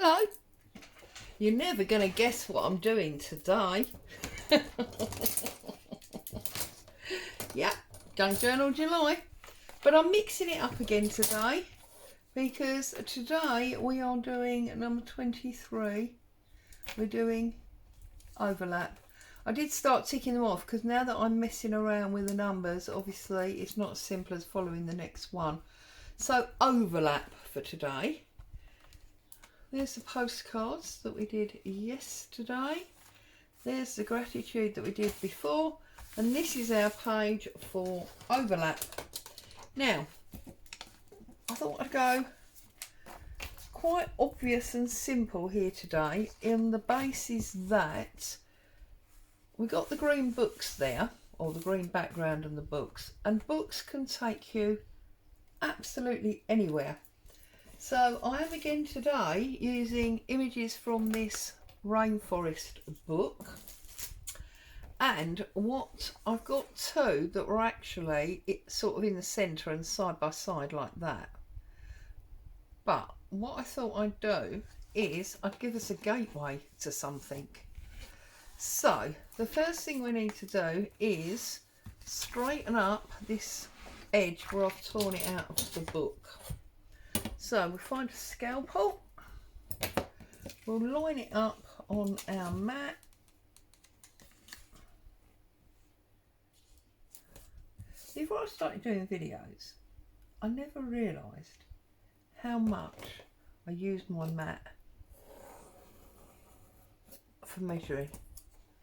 Hello. You're never going to guess what I'm doing today. Yep, Junk Journal July. But I'm mixing it up again today because today we are doing number 23. We're doing overlap. I did start ticking them off because now that I'm messing around with the numbers, obviously it's not as simple as following the next one. So overlap for today. There's the postcards that we did yesterday. There's the gratitude that we did before. And this is our page for overlap. Now, I thought I'd go quite obvious and simple here today, in the basis that we got the green books there, or the green background and the books, and books can take you absolutely anywhere. So I am again today using images from this rainforest book, and what I've got two that were actually sort of in the centre and side by side like that. But what I thought I'd do is I'd give us a gateway to something. So the first thing we need to do is straighten up this edge where I've torn it out of the book. So we find a scalpel, we'll line it up on our mat. Before I started doing videos, I never realised how much I used my mat for measuring.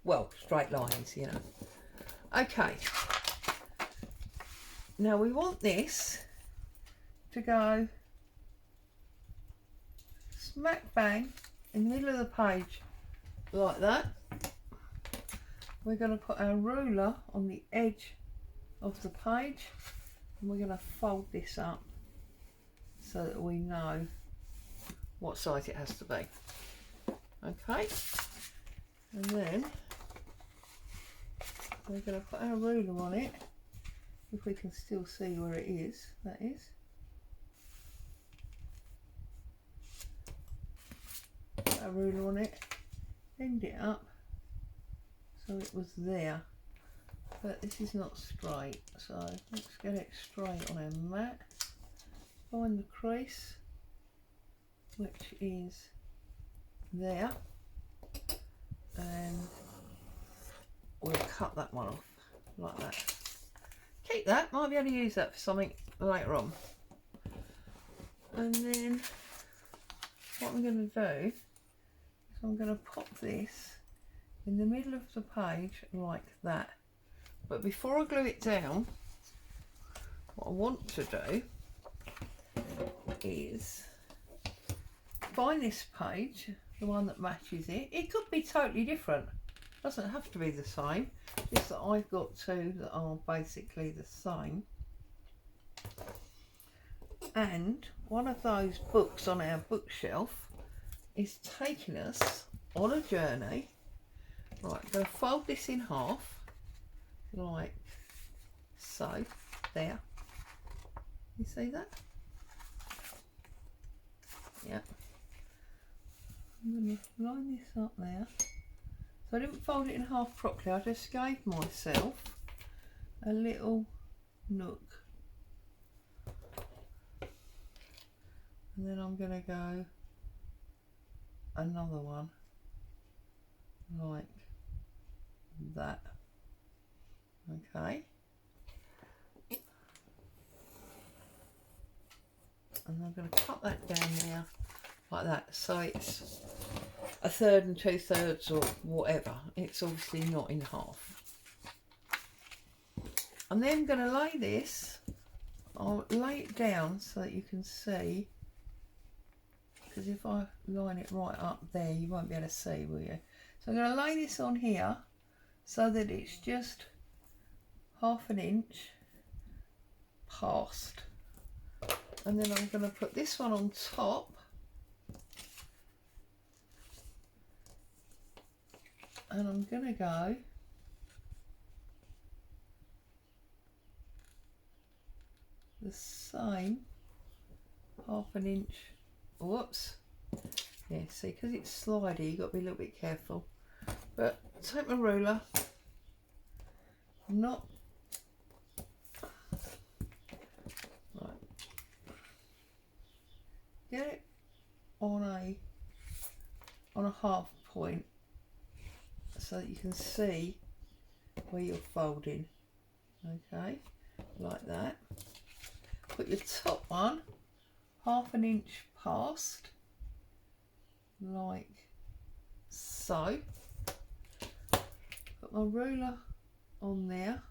Well, straight lines, you know. Okay. Now we want this to go smack bang in the middle of the page like that. We're going to put our ruler on the edge of the page and we're going to fold this up so that we know what size it has to be. Okay, and then we're going to put our ruler on it, if we can still see where it is, that is. Put our ruler on it, bend it up so it was there, but this is not straight, so let's get it straight on our mat. Find the crease, which is there, and we'll cut that one off like that. Keep that, might be able to use that for something later on. And then what I'm going to do is I'm going to pop this in the middle of the page like that. But before I glue it down, what I want to do is find this page, the one that matches it. It could be totally different, doesn't have to be the same, just that I've got two that are basically the same. And one of those books on our bookshelf is taking us on a journey. Right, I'm going to fold this in half like so. There, you see that? Yeah. I'm going to line this up there. So I didn't fold it in half properly, I just gave myself a little nook. And then I'm going to go another one like that. Okay. And I'm going to cut that down there like that, so it's 1/3 and 2/3 or whatever. It's obviously not in half. I'm then going to lay this, I'll lay it down so that you can see, because if I line it right up there you won't be able to see, will you? So I'm going to lay this on here so that it's just 1/2 inch past, and then I'm going to put this one on top, and I'm going to go the same 1/2 inch, whoops, Yeah, see, because it's slidey, you've got to be a little bit careful. But take my ruler, not right, get it on a half point so that you can see where you're folding. Okay, like that. Put your top one half an inch past, like so. Put my ruler on there,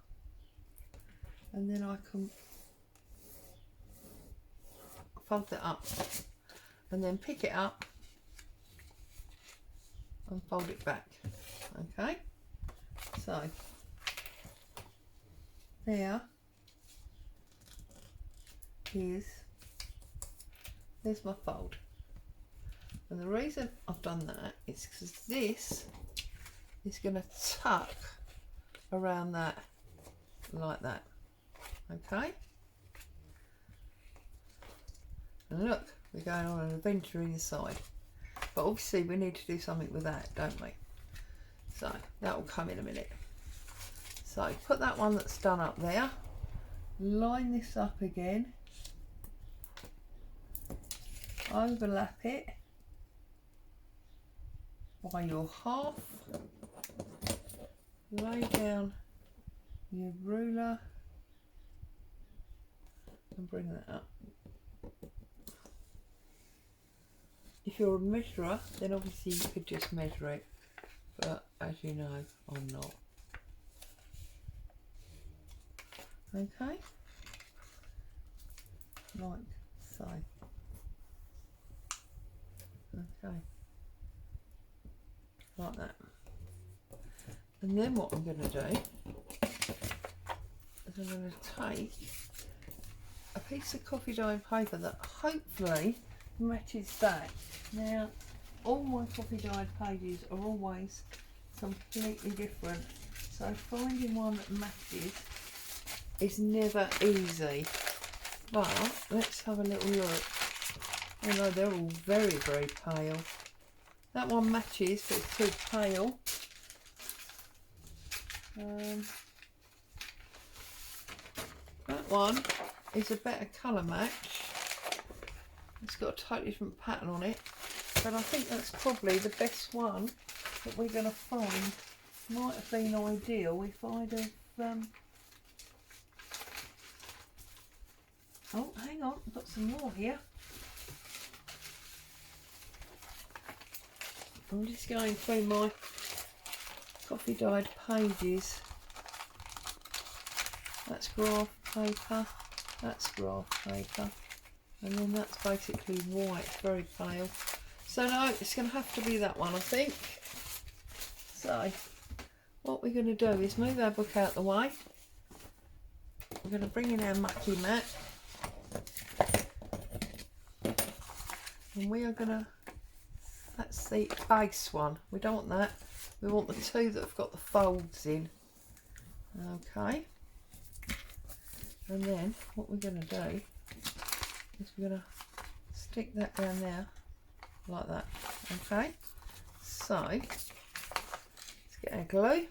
and then I can fold that up and then pick it up and fold it back. Okay, so there's my fold, and the reason I've done that is because this is going to tuck around that like that. Okay, and look, we're going on an adventure inside, but obviously we need to do something with that, don't we? So that will come in a minute. So put that one that's done up there, line this up again, overlap it by your half, lay down your ruler and bring that up. If you're a measurer, then obviously you could just measure it, but as you know, I'm not. Okay, like so. Okay, like that. And then what I'm going to do is I'm going to take a piece of coffee dye paper that hopefully matches that. Now, all my coffee dyed pages are always completely different, so finding one that matches is never easy. But let's have a little look. Although they're all very, very pale. That one matches, but it's too pale. That one is a better colour match. It's got a totally different pattern on it, but I think that's probably the best one that we're going to find. Might have been ideal if I'd have oh, hang on, I've got some more here. I'm just going through my coffee dyed pages. That's graph paper, that's graph paper, and then that's basically white, very pale. So no, it's going to have to be that one, I think. So what we're going to do is move our book out the way. We're going to bring in our mucky mat, and we are going to, that's the base one, we don't want that, we want the two that have got the folds in. Okay, and then what we're going to do is we're going to stick that down there like that. Okay, so let's get our glue.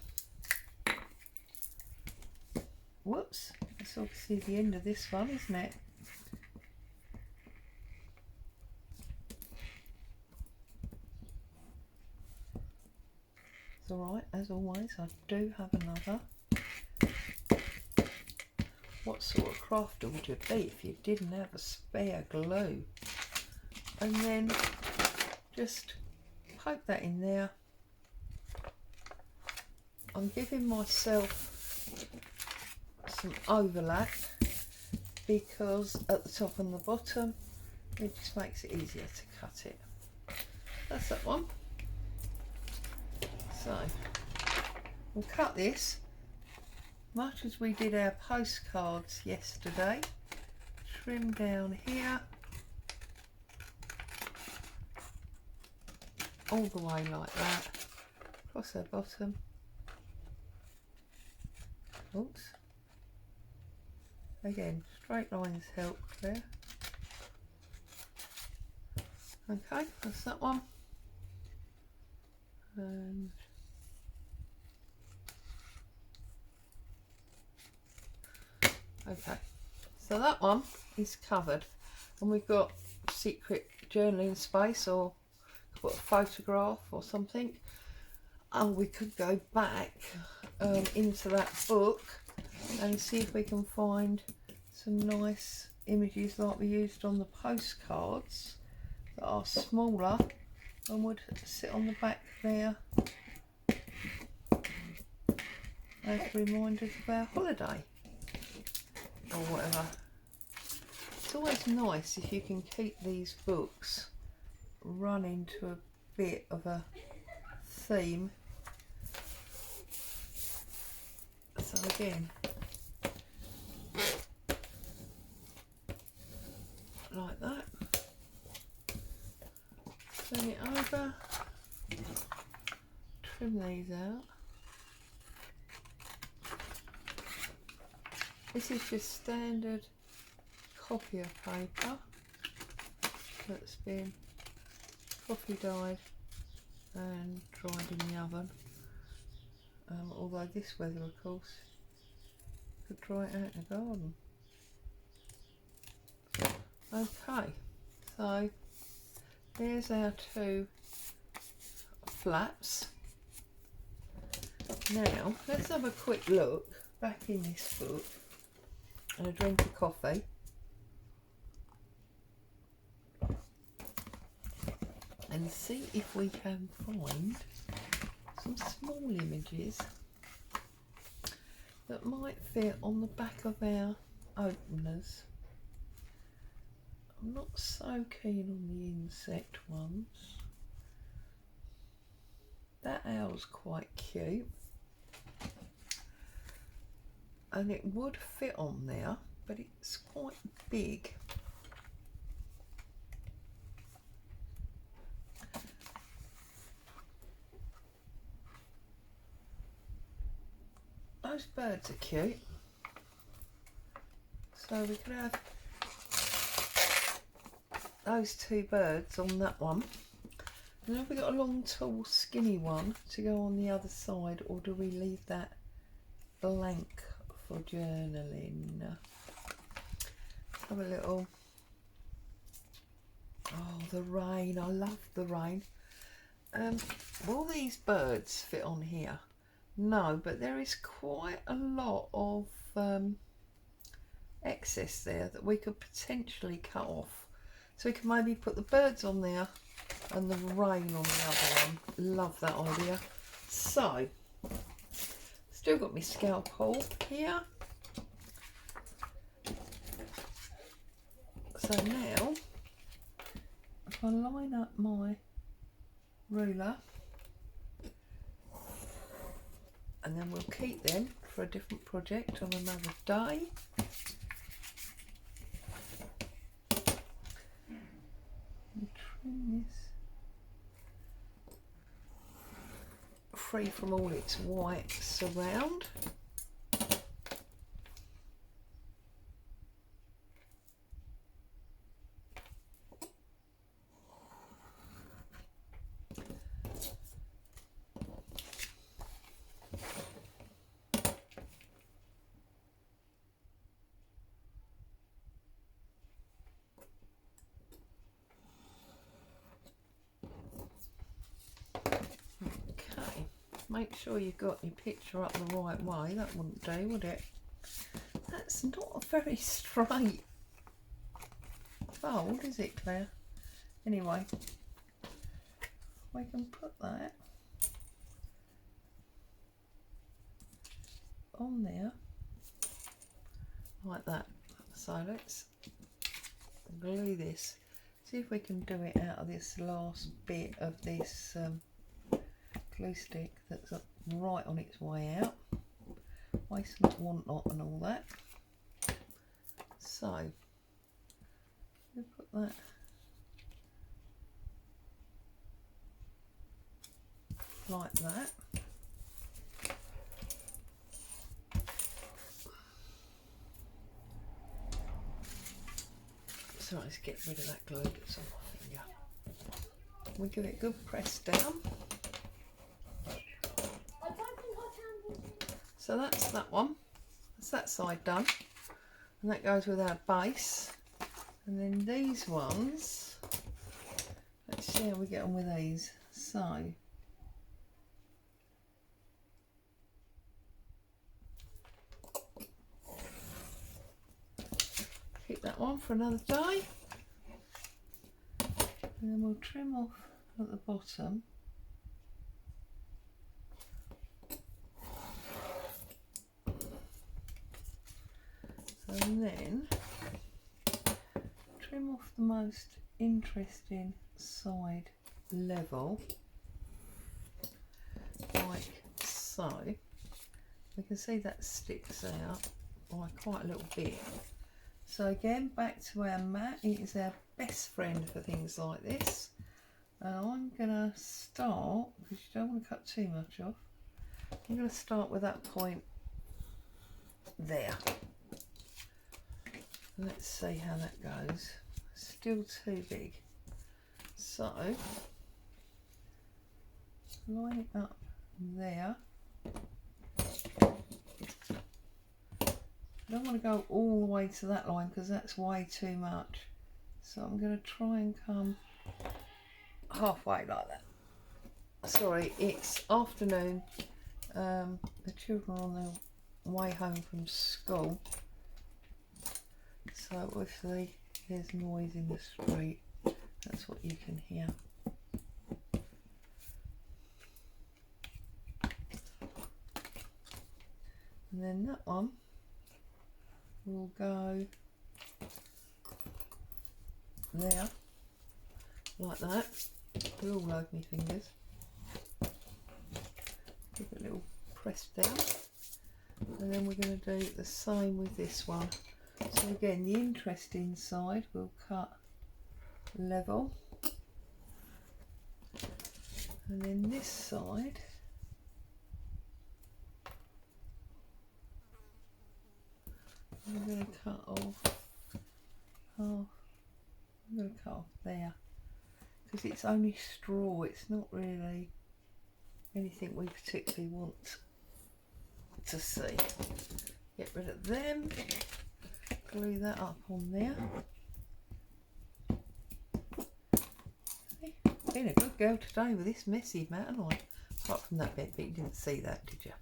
Whoops, that's obviously the end of this one, isn't it? It's alright, as always, I do have another. What sort of crafter would you be if you didn't have a spare glue? And then just poke that in there. I'm giving myself some overlap because at the top and the bottom it just makes it easier to cut it. That's that one. So we'll cut this much as we did our postcards yesterday. Trim down here all the way like that, across our bottom. Oops. Again, straight lines help there. Okay, that's that one. And okay, so that one is covered, and we've got secret journaling space, or put a photograph or something. And we could go back into that book and see if we can find some nice images like we used on the postcards that are smaller and would sit on the back there as reminders of our holiday or whatever. It's always nice if you can keep these books running to a bit of a theme. So again, like that, turn it over, trim these out. This is just standard copier paper that's been coffee dyed and dried in the oven. Although this weather, of course, could dry it out in the garden. Okay, so there's our two flaps. Now let's have a quick look back in this book and a drink of coffee. And see if we can find some small images that might fit on the back of our openers. I'm not so keen on the insect ones. That owl's quite cute, and it would fit on there, but it's quite big. Those birds are cute, so we could have those two birds on that one. And have we got a long, tall, skinny one to go on the other side, or do we leave that blank for journaling? Let's have a little. Oh, the rain! I love the rain. Will these birds fit on here? No, but there is quite a lot of excess there that we could potentially cut off. So we can maybe put the birds on there and the rain on the other one. Love that idea. So, still got my scalpel here. So now, if I line up my ruler, and then we'll keep them for a different project on another day. And trim this free from all its white surround. Make sure you've got your picture up the right way. That wouldn't do, would it? That's not a very straight fold, is it, Claire? Anyway, we can put that on there like that. So let's glue this. See if we can do it out of this last bit of this glue stick that's right on its way out. Waste not, want not, and all that. So we put that like that. So let's get rid of that glue that's on my finger. We give it a good press down. So that's that one. That's that side done. And that goes with our base. And then these ones, let's see how we get on with these. So, keep that one for another day. And then we'll trim off at the bottom. And then trim off the most interesting side level, like so. We can see that sticks out by quite a little bit. So again, back to our mat. It is our best friend for things like this. And I'm going to start, because you don't want to cut too much off, I'm going to start with that point there. Let's see how that goes. Still too big. So, line it up there. I don't want to go all the way to that line because that's way too much. So I'm going to try and come halfway like that. Sorry, it's afternoon. The children are on their way home from school. So obviously there's noise in the street. That's what you can hear. And then that one will go there, like that. They're all over my fingers. Give it a little press down. And then we're going to do the same with this one. So again, the interesting side we'll cut level. And then this side, I'm going to cut off half. I'm going to cut off there because it's only straw, it's not really anything we particularly want to see. Get rid of them, glue that up on there. Been a good girl today with this messy mat, haven't I? Apart from that bit, but you didn't see that, did you?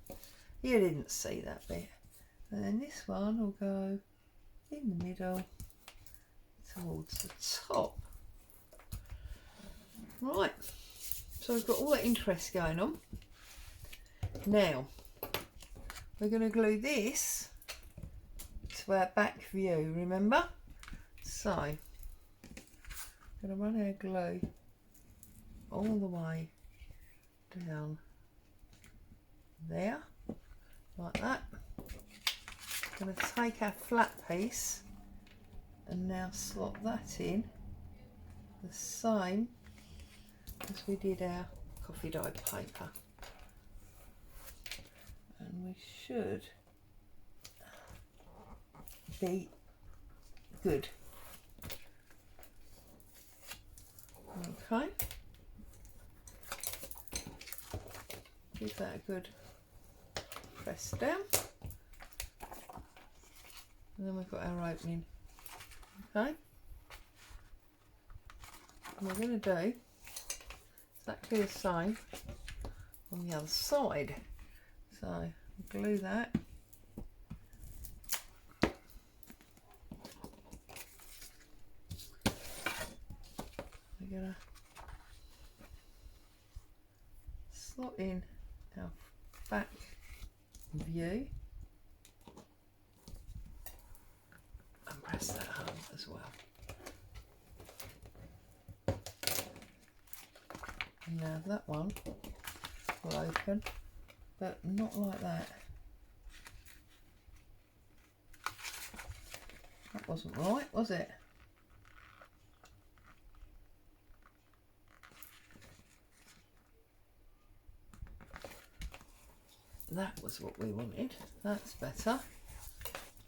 You didn't see that bit. And then this one will go in the middle towards the top. Right, so we've got all that interest going on. Now, we're going to glue this to our back view, remember? So, I'm going to run our glue all the way down there, like that. I'm going to take our flat piece and now slot that in the same as we did our coffee dyed paper. And we should be good. Okay. Give that a good press down. And then we've got our opening. Okay. And we're going to do exactly the same on the other side. So glue that. We're going to slot in our back view and press that home as well. And now that one will open, but not like that. That wasn't right, was it? That was what we wanted. That's better.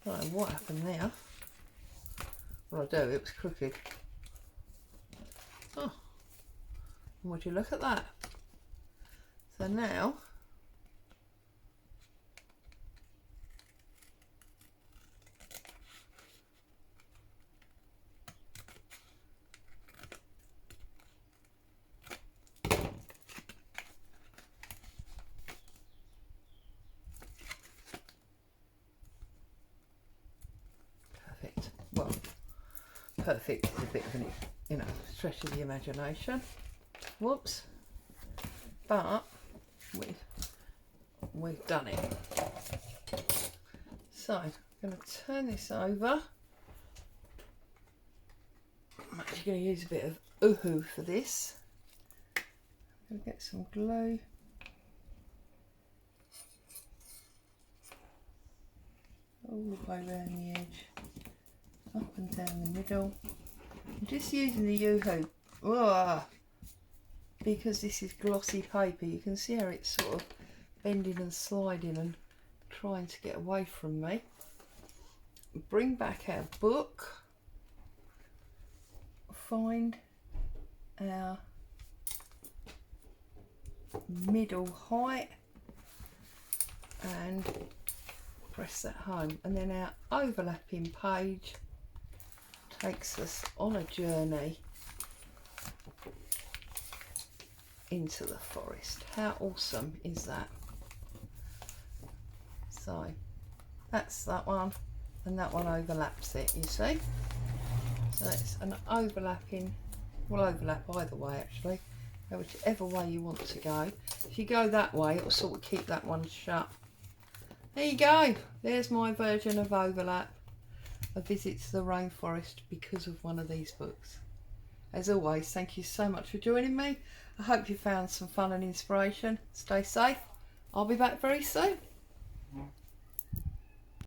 I don't know what happened there. Well, I do, it was crooked. Oh, and would you look at that? So now, perfect is a bit of an, you know, stretch of the imagination. Whoops. But we've done it. So I'm going to turn this over. I'm actually going to use a bit of Uhu for this. I'm going to get some glue. All the way around the edge, up and down the middle. I'm just using the Uhu because this is glossy paper. You can see how it's sort of bending and sliding and trying to get away from me. Bring back our book. Find our middle height and press that home, and then our overlapping page takes us on a journey into the forest. How awesome is that? So that's that one, and that one overlaps it, you see. So it's an overlapping, will overlap either way actually, whichever way you want to go. If you go that way, it'll sort of keep that one shut. There you go. There's my version of overlap, a visit to the rainforest because of one of these books. As always, thank you so much for joining me. I hope you found some fun and inspiration. Stay safe. I'll be back very soon.